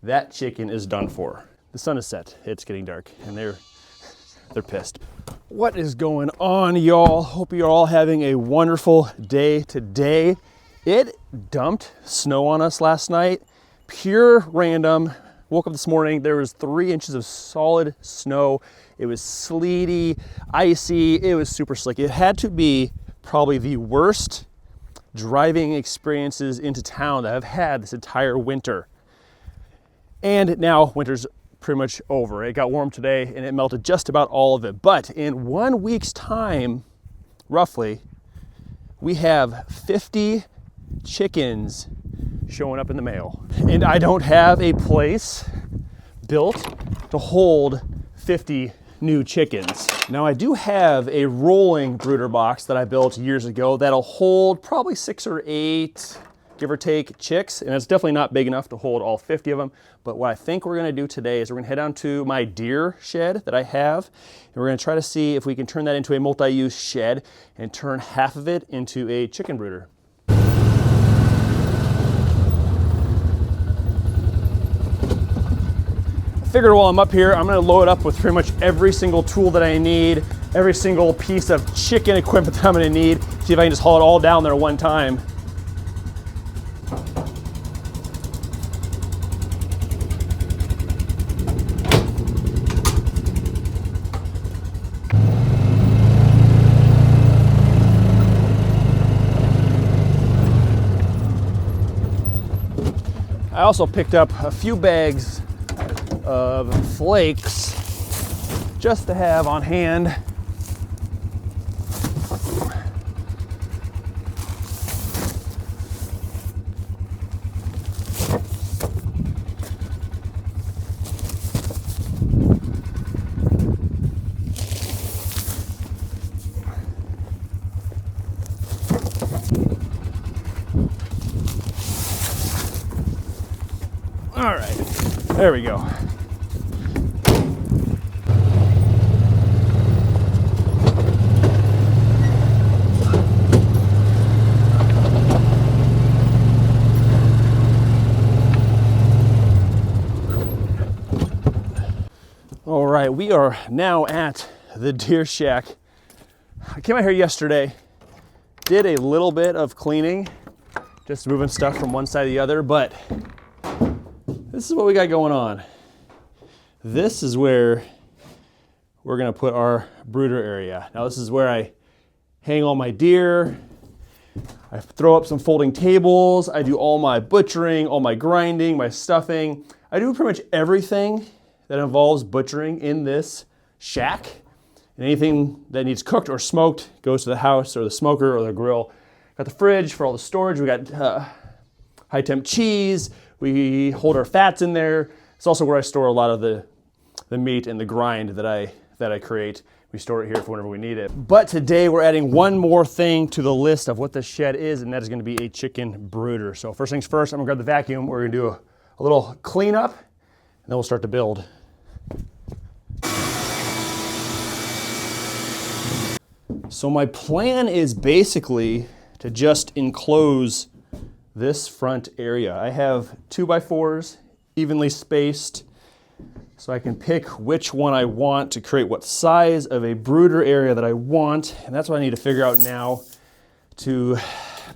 that chicken is done for. The sun is set, it's getting dark, and they're pissed. What is going on, y'all? Hope you're all having a wonderful day today. It dumped snow on us last night, pure random. Woke up this morning, there was 3 inches of solid snow. It was sleety, icy, it was super slick. It had to be probably the worst driving experiences into town that I've had this entire winter. And now winter's pretty much over. It got warm today and it melted just about all of it. But in 1 week's time, roughly, we have 50 chickens showing up in the mail. And I don't have a place built to hold 50 new chickens. Now I do have a rolling brooder box that I built years ago that'll hold probably 6 or 8, give or take, chicks, and it's definitely not big enough to hold all 50 of them. But what I think we're gonna do today is we're gonna head down to my deer shed that I have, and we're gonna try to see if we can turn that into a multi-use shed and turn half of it into a chicken brooder. I figured while I'm up here, I'm gonna load up with pretty much every single tool that I need, every single piece of chicken equipment that I'm gonna need, see if I can just haul it all down there one time. I also picked up a few bags of flakes just to have on hand. All right, there we go. All right, we are now at the deer shack. I came out here yesterday, did a little bit of cleaning, just moving stuff from one side to the other, but this is what we got going on. This is where we're gonna put our brooder area. Now this is where I hang all my deer. I throw up some folding tables. I do all my butchering, all my grinding, my stuffing. I do pretty much everything that involves butchering in this shack. And anything that needs cooked or smoked goes to the house or the smoker or the grill. Got the fridge for all the storage. We got high temp cheese. We hold our fats in there. It's also where I store a lot of the meat and the grind that I create. We store it here for whenever we need it. But today we're adding one more thing to the list of what this shed is, and that is gonna be a chicken brooder. So first things first, I'm gonna grab the vacuum. We're gonna do a little cleanup, and then we'll start to build. So my plan is basically to just enclose this front area. I have 2x4s, evenly spaced, so I can pick which one I want to create what size of a brooder area that I want, and that's what I need to figure out now. To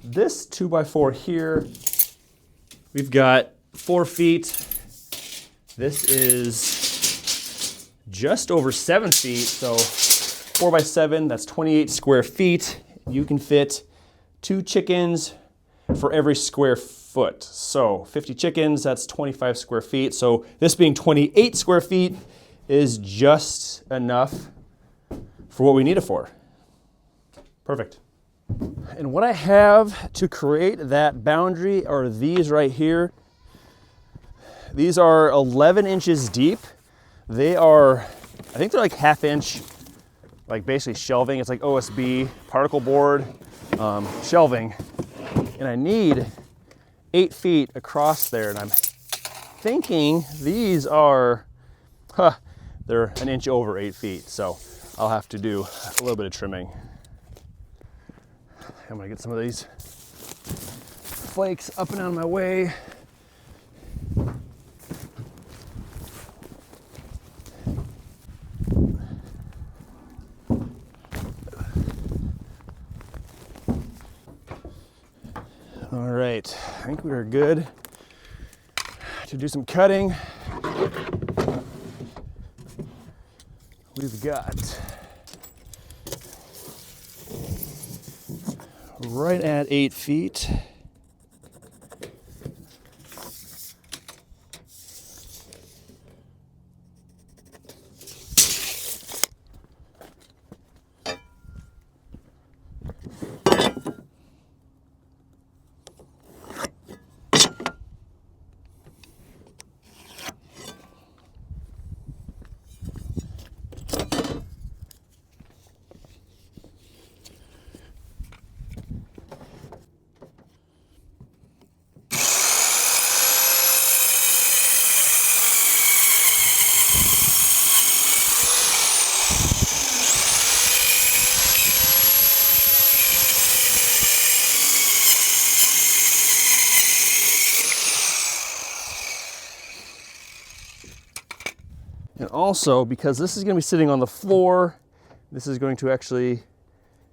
this 2x4 here, we've got 4 feet. This is just over 7 feet, so 4x7, that's 28 square feet. You can fit 2 chickens for every square foot. So 50 chickens, that's 25 square feet. So this being 28 square feet is just enough for what we need it for. Perfect. And what I have to create that boundary are these right here. These are 11 inches deep. They are, I think they're like 1/2 inch, like basically shelving. It's like OSB, particle board shelving. And I need 8 feet across there. And I'm thinking these are, they're an inch over 8 feet. So I'll have to do a little bit of trimming. I'm gonna get some of these flakes up and out of my way. right, I think we are good to do some cutting. We've got right at 8 feet. And also, because this is going to be sitting on the floor, this is going to actually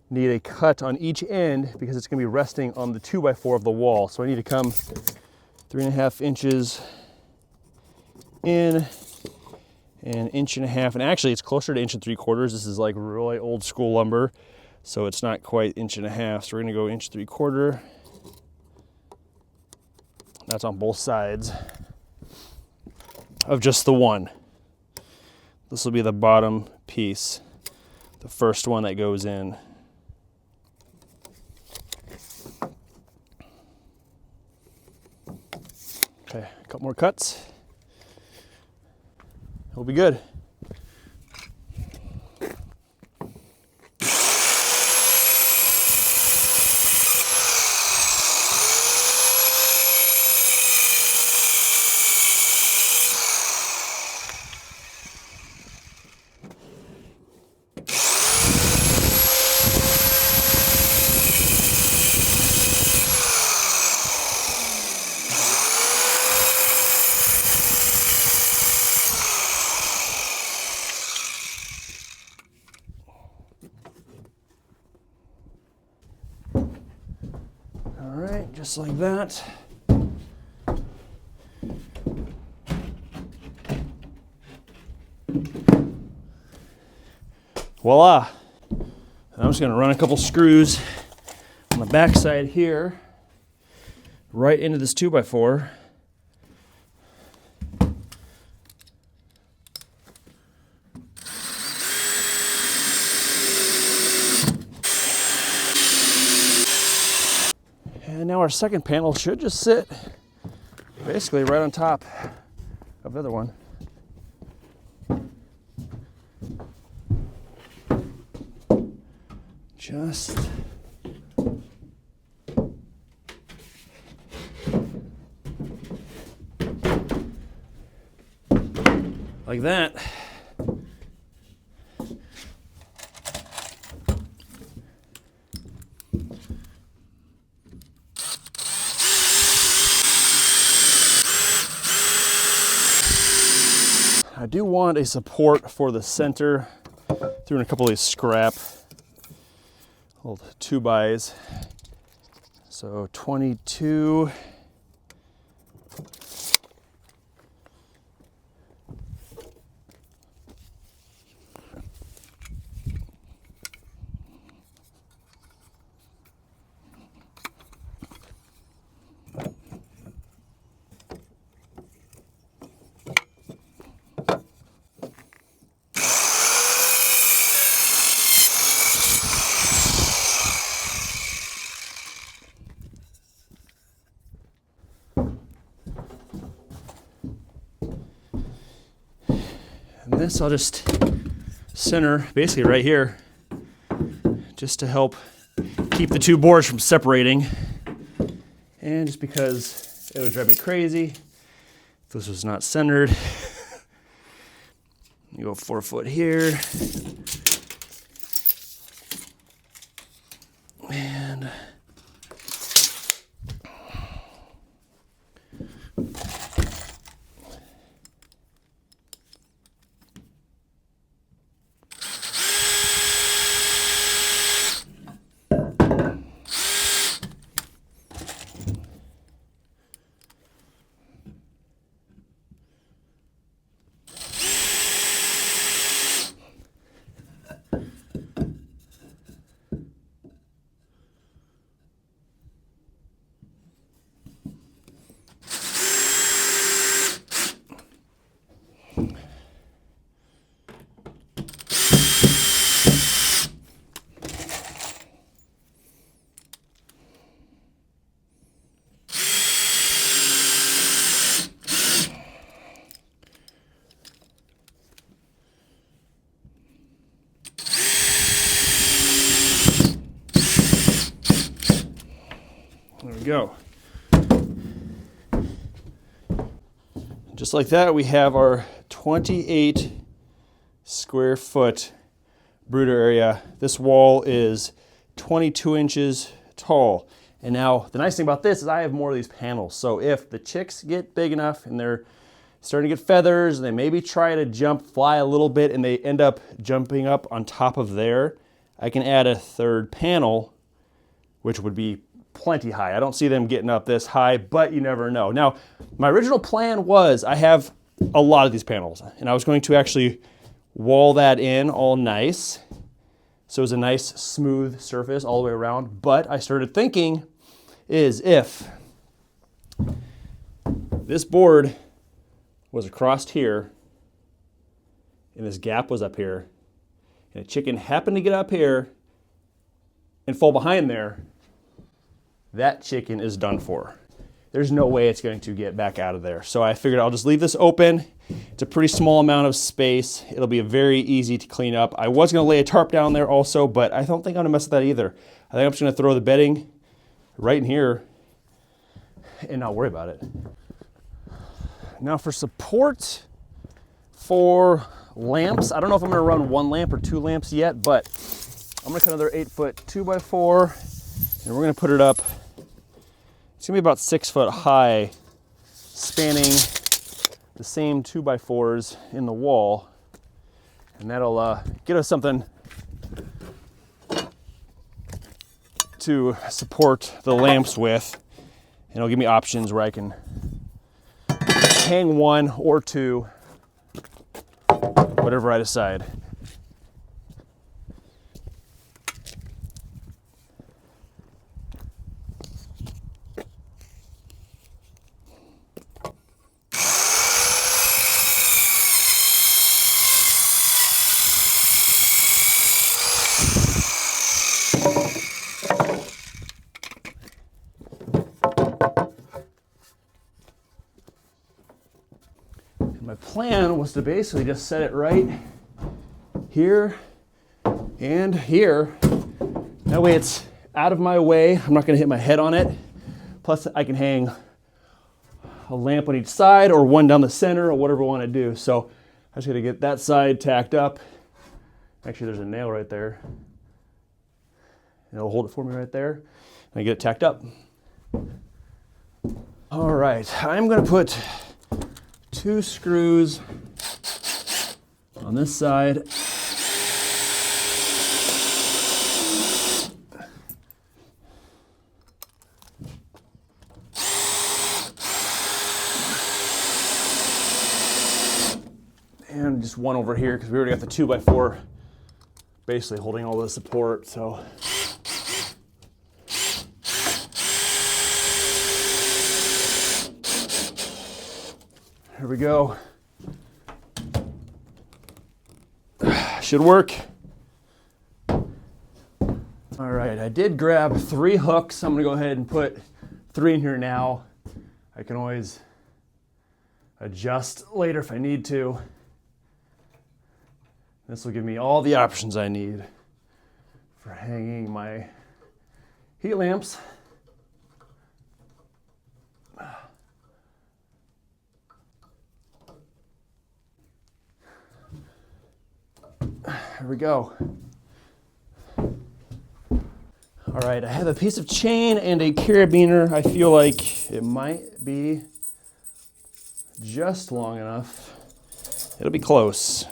need a cut on each end because it's going to be resting on the 2x4 of the wall. So I need to come 3.5 inches in and 1.5 inches. And actually it's closer to 1.75 inches. This is like really old school lumber. So it's not quite 1.5 inches. So we're going to go 1.75 inches. That's on both sides of just the one. This will be the bottom piece, the first one that goes in. Okay, a couple more cuts. We'll be good. Just like that. Voila. I'm just going to run a couple screws on the back side here, right into this 2x4. And now our second panel should just sit basically right on top of the other one. Just like that. I do want a support for the center. Threw in a couple of these scrap little 2x. So 22. And this I'll just center basically right here just to help keep the two boards from separating. And just because it would drive me crazy if this was not centered. You go 4 foot here. And There we go. Just like that, we have our 28 square foot brooder area. This wall is 22 inches tall. And now the nice thing about this is I have more of these panels. So if the chicks get big enough and they're starting to get feathers and they maybe try to fly a little bit and they end up jumping up on top of there, I can add a third panel, which would be plenty high. I don't see them getting up this high, but you never know. Now, my original plan was I have a lot of these panels and I was going to actually wall that in all nice. So it was a nice smooth surface all the way around. But I started thinking is if this board was across here and this gap was up here and a chicken happened to get up here and fall behind there, that chicken is done for. There's no way it's going to get back out of there. So I figured I'll just leave this open. It's a pretty small amount of space. It'll be very easy to clean up. I was gonna lay a tarp down there also, but I don't think I'm gonna mess with that either. I think I'm just gonna throw the bedding right in here and not worry about it. Now for support for lamps, I don't know if I'm gonna run 1 lamp or 2 lamps yet, but I'm gonna cut another 8-foot 2x4 and we're gonna put it up. It's gonna be about 6 foot high, spanning the same 2x4s in the wall. And that'll get us something to support the lamps with. And it'll give me options where I can hang 1 or 2, whatever I decide. My plan was to basically just set it right here and here. That way it's out of my way. I'm not gonna hit my head on it. Plus I can hang a lamp on each side or one down the center or whatever I wanna do. So I just gotta get that side tacked up. Actually, there's a nail right there. And it'll hold it for me right there. And I get it tacked up. All right, I'm gonna put 2 screws on this side. And just 1 over here because we already got the 2x4 basically holding all the support. So here we go. Should work. All right, I did grab 3 hooks. I'm gonna go ahead and put 3 in here now. I can always adjust later if I need to. This will give me all the options I need for hanging my heat lamps. Here we go. All right, I have a piece of chain and a carabiner. I feel like it might be just long enough. It'll be close.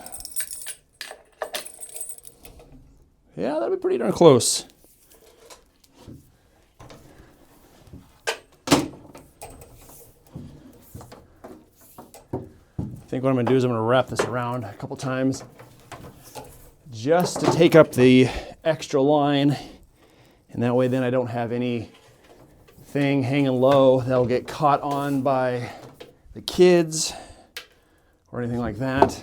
Yeah, that'll be pretty darn close. I think what I'm gonna do is I'm gonna wrap this around a couple times just to take up the extra line, and that way then I don't have anything hanging low that'll get caught on by the kids or anything like that.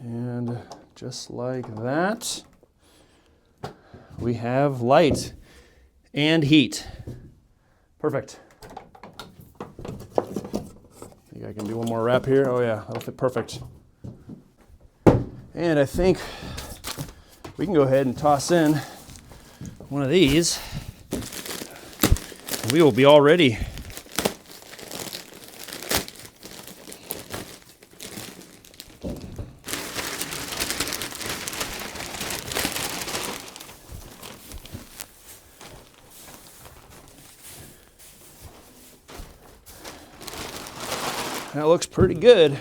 And just like that, we have light and heat. Perfect. Think I can do one more wrap here. Oh yeah, that'll fit perfect. And I think we can go ahead and toss in one of these. We will be all ready. That looks pretty good.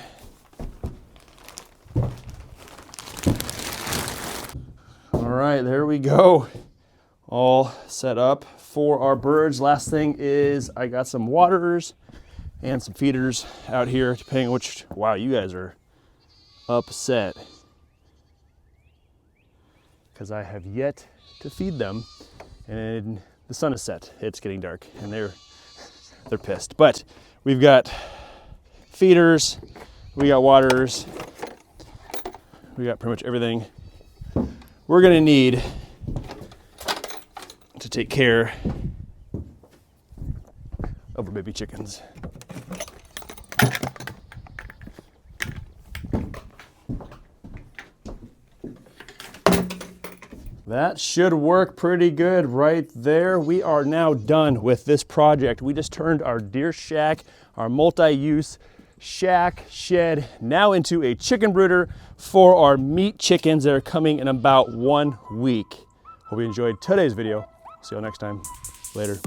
All right, there we go. All set up for our birds. Last thing is I got some waters and some feeders out here, depending on which, wow, you guys are upset because I have yet to feed them and the sun is set. It's getting dark and they're pissed. But we've got feeders, we got waters, we got pretty much everything we're gonna need to take care of our baby chickens. That should work pretty good right there. We are now done with this project. We just turned our deer shack, our multi-use shack shed, now into a chicken brooder for our meat chickens that are coming in about 1 week. Hope you enjoyed today's video. See you all next time. Later.